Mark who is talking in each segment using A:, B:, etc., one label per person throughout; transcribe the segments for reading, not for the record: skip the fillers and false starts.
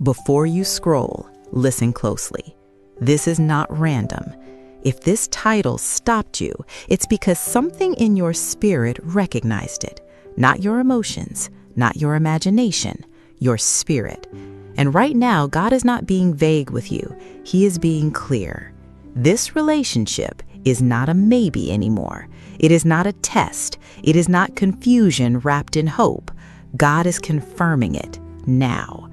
A: Before you scroll, listen closely. This is not random. If this title stopped you, it's because something in your spirit recognized it. Not your emotions, not your imagination, your spirit. And right now, God is not being vague with you. He is being clear. This relationship is not a maybe anymore. It is not a test. It is not confusion wrapped in hope. God is confirming it now.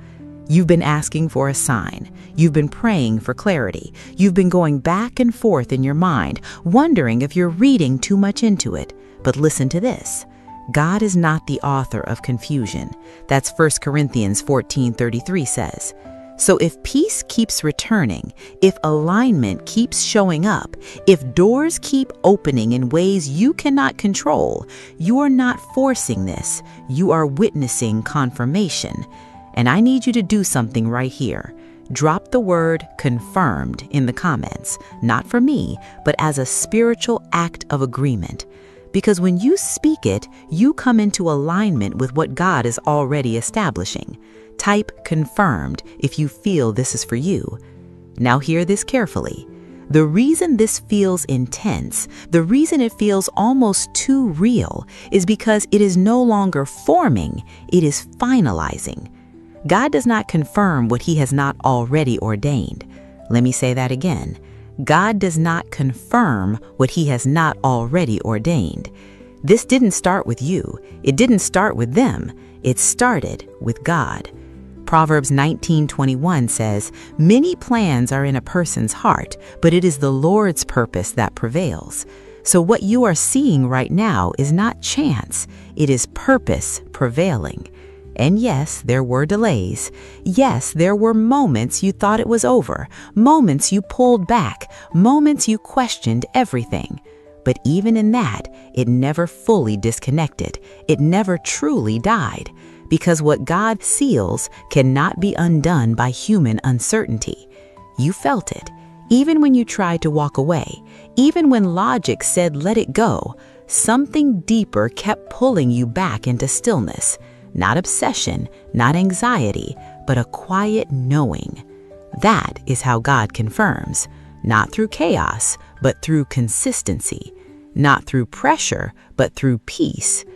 A: You've been asking for a sign. You've been praying for clarity. You've been going back and forth in your mind, wondering if you're reading too much into it. But listen to this. God is not the author of confusion. That's 1 Corinthians 14:33 says. So if peace keeps returning, if alignment keeps showing up, if doors keep opening in ways you cannot control, you are not forcing this. You are witnessing confirmation. And I need you to do something right here. Drop the word confirmed in the comments, not for me, but as a spiritual act of agreement. Because when you speak it, you come into alignment with what God is already establishing. Type confirmed if you feel this is for you. Now hear this carefully. The reason this feels intense, the reason it feels almost too real, is because it is no longer forming, it is finalizing. God does not confirm what He has not already ordained. Let me say that again. God does not confirm what He has not already ordained. This didn't start with you. It didn't start with them. It started with God. Proverbs 19:21 says, "Many plans are in a person's heart, but it is the Lord's purpose that prevails." So what you are seeing right now is not chance. It is purpose prevailing. And yes, there were delays. Yes, there were moments you thought it was over, moments you pulled back, moments you questioned everything. But even in that, it never fully disconnected. It never truly died. Because what God seals cannot be undone by human uncertainty. You felt it. Even when you tried to walk away, even when logic said let it go, something deeper kept pulling you back into stillness. Not obsession, not anxiety, but a quiet knowing. That is how God confirms, not through chaos, but through consistency, not through pressure, but through peace.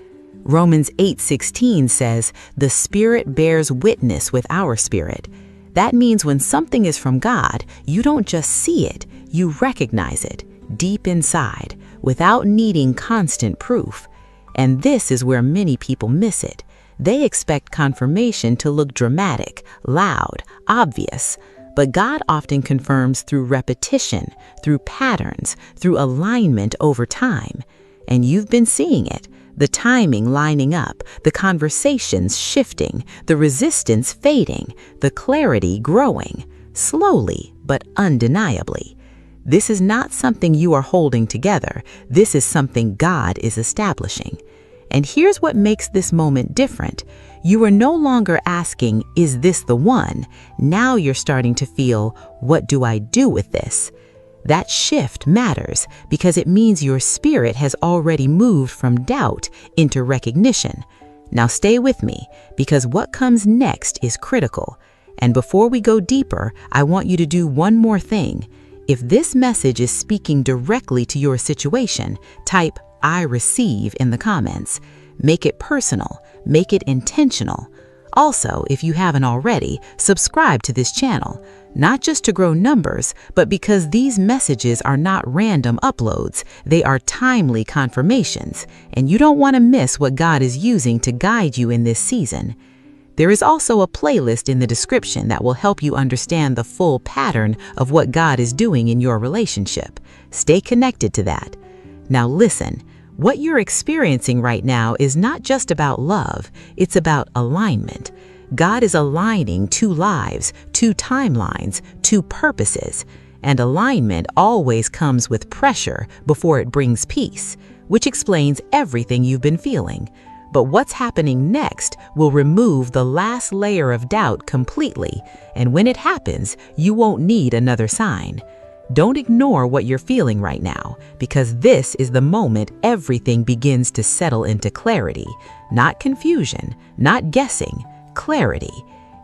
A: Romans 8:16 says, "The Spirit bears witness with our spirit." That means when something is from God, you don't just see it, you recognize it deep inside, without needing constant proof. And this is where many people miss it. They expect confirmation to look dramatic, loud, obvious. But God often confirms through repetition, through patterns, through alignment over time. And you've been seeing it, the timing lining up, the conversations shifting, the resistance fading, the clarity growing, slowly but undeniably. This is not something you are holding together. This is something God is establishing. And here's what makes this moment different. You are no longer asking, is this the one? Now you're starting to feel, what do I do with this? That shift matters because it means your spirit has already moved from doubt into recognition. Now stay with me because what comes next is critical. And before we go deeper, I want you to do one more thing. If this message is speaking directly to your situation, type I receive in the comments. Make it personal. Make it intentional. Also, if you haven't already, subscribe to this channel, not just to grow numbers, but because these messages are not random uploads. They are timely confirmations, and you don't want to miss what God is using to guide you in this season. There is also a playlist in the description that will help you understand the full pattern of what God is doing in your relationship. Stay connected to that. Now listen. What you're experiencing right now is not just about love, it's about alignment. God is aligning two lives, two timelines, two purposes, and alignment always comes with pressure before it brings peace, which explains everything you've been feeling. But what's happening next will remove the last layer of doubt completely, and when it happens, you won't need another sign. Don't ignore what you're feeling right now, because this is the moment everything begins to settle into clarity, not confusion, not guessing, clarity.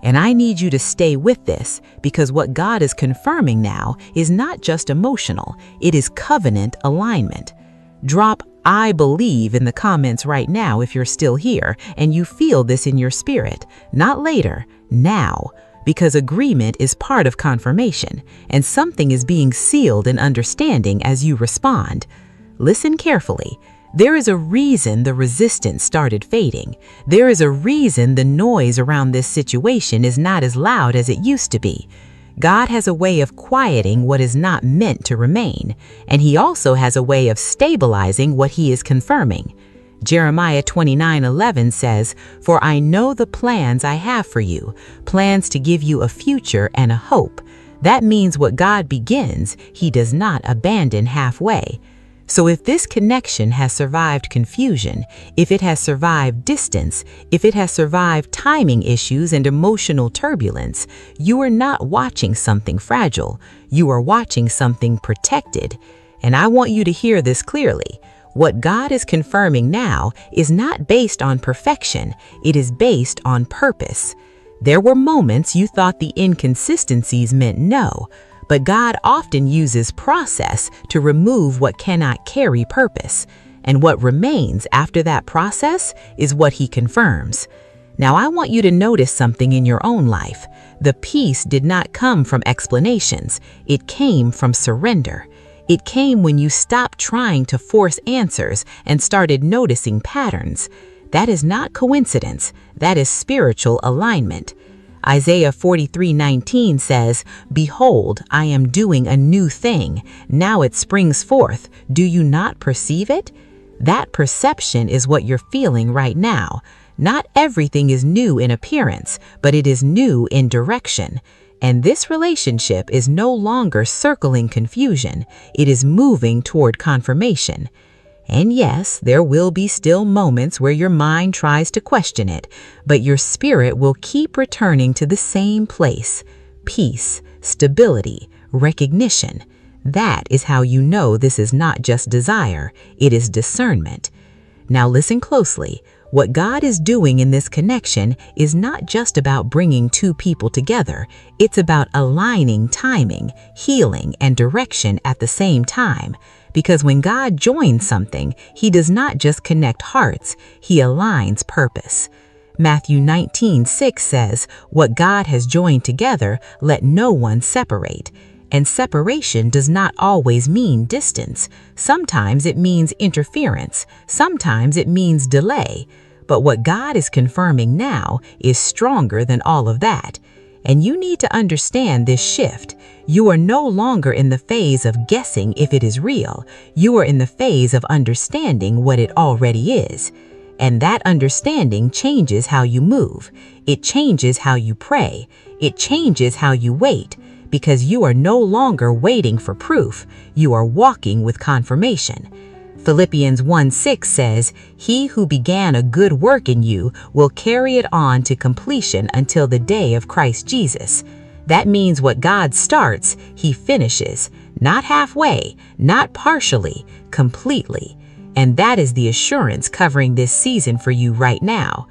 A: And I need you to stay with this, because what God is confirming now is not just emotional, it is covenant alignment. Drop "I believe" in the comments right now if you're still here and you feel this in your spirit. Not later, now. Because agreement is part of confirmation, and something is being sealed in understanding as you respond. Listen carefully. There is a reason the resistance started fading. There is a reason the noise around this situation is not as loud as it used to be. God has a way of quieting what is not meant to remain, and He also has a way of stabilizing what He is confirming. Jeremiah 29:11 says, "For I know the plans I have for you, plans to give you a future and a hope." That means what God begins, He does not abandon halfway. So if this connection has survived confusion, if it has survived distance, if it has survived timing issues and emotional turbulence, you are not watching something fragile. You are watching something protected. And I want you to hear this clearly. What God is confirming now is not based on perfection. It is based on purpose. There were moments you thought the inconsistencies meant no, but God often uses process to remove what cannot carry purpose. And what remains after that process is what He confirms. Now I want you to notice something in your own life. The peace did not come from explanations. It came from surrender. It came when you stopped trying to force answers and started noticing patterns. That is not coincidence. That is spiritual alignment. Isaiah 43:19 says, "Behold, I am doing a new thing. Now it springs forth. Do you not perceive it?" That perception is what you're feeling right now. Not everything is new in appearance, but it is new in direction. And this relationship is no longer circling confusion. It is moving toward confirmation. And yes, there will be still moments where your mind tries to question it, but your spirit will keep returning to the same place: peace, stability, recognition. That is how you know this is not just desire, it is discernment. Now listen closely. What God is doing in this connection is not just about bringing two people together. It's about aligning timing, healing, and direction at the same time. Because when God joins something, He does not just connect hearts, He aligns purpose. Matthew 19:6 says, "What God has joined together, let no one separate." And separation does not always mean distance. Sometimes it means interference. Sometimes it means delay. But what God is confirming now is stronger than all of that. And you need to understand this shift. You are no longer in the phase of guessing if it is real. You are in the phase of understanding what it already is. And that understanding changes how you move. It changes how you pray. It changes how you wait. Because you are no longer waiting for proof. You are walking with confirmation. Philippians 1:6 says, "He who began a good work in you will carry it on to completion until the day of Christ Jesus." That means what God starts, He finishes. Not halfway, not partially, completely. And that is the assurance covering this season for you right now.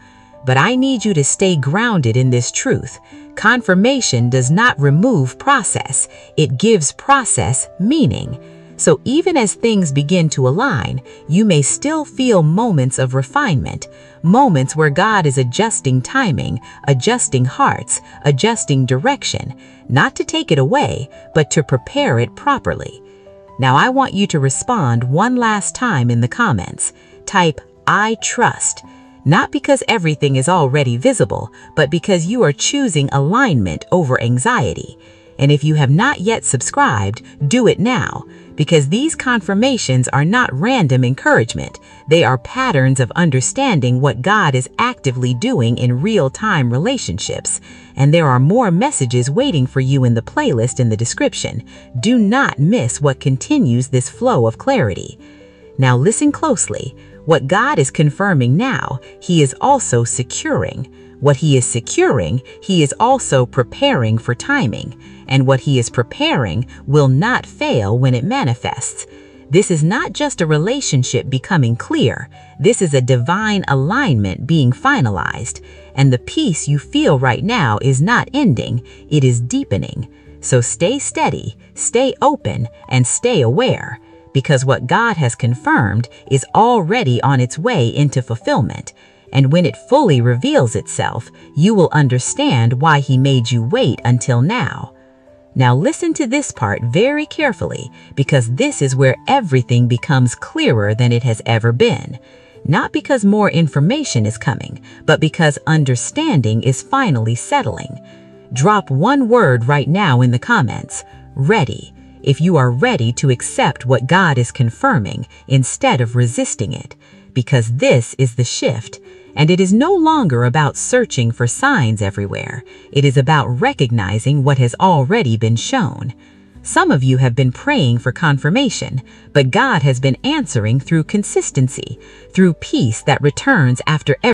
A: But I need you to stay grounded in this truth. Confirmation does not remove process. It gives process meaning. So even as things begin to align, you may still feel moments of refinement, moments where God is adjusting timing, adjusting hearts, adjusting direction, not to take it away, but to prepare it properly. Now I want you to respond one last time in the comments. Type, "I trust." Not because everything is already visible, but because you are choosing alignment over anxiety. And if you have not yet subscribed, do it now, because these confirmations are not random encouragement. They are patterns of understanding what God is actively doing in real-time relationships. And there are more messages waiting for you in the playlist in the description. Do not miss what continues this flow of clarity. Now listen closely. What God is confirming now, He is also securing. What He is securing, He is also preparing for timing. And what He is preparing will not fail when it manifests. This is not just a relationship becoming clear. This is a divine alignment being finalized. And the peace you feel right now is not ending, it is deepening. So stay steady, stay open, and stay aware, because what God has confirmed is already on its way into fulfillment. And when it fully reveals itself, you will understand why He made you wait until now. Now listen to this part very carefully, because this is where everything becomes clearer than it has ever been. Not because more information is coming, but because understanding is finally settling. Drop one word right now in the comments: ready, if you are ready to accept what God is confirming instead of resisting it. Because this is the shift, and it is no longer about searching for signs everywhere. It is about recognizing what has already been shown. Some of you have been praying for confirmation, but God has been answering through consistency, through peace that returns after every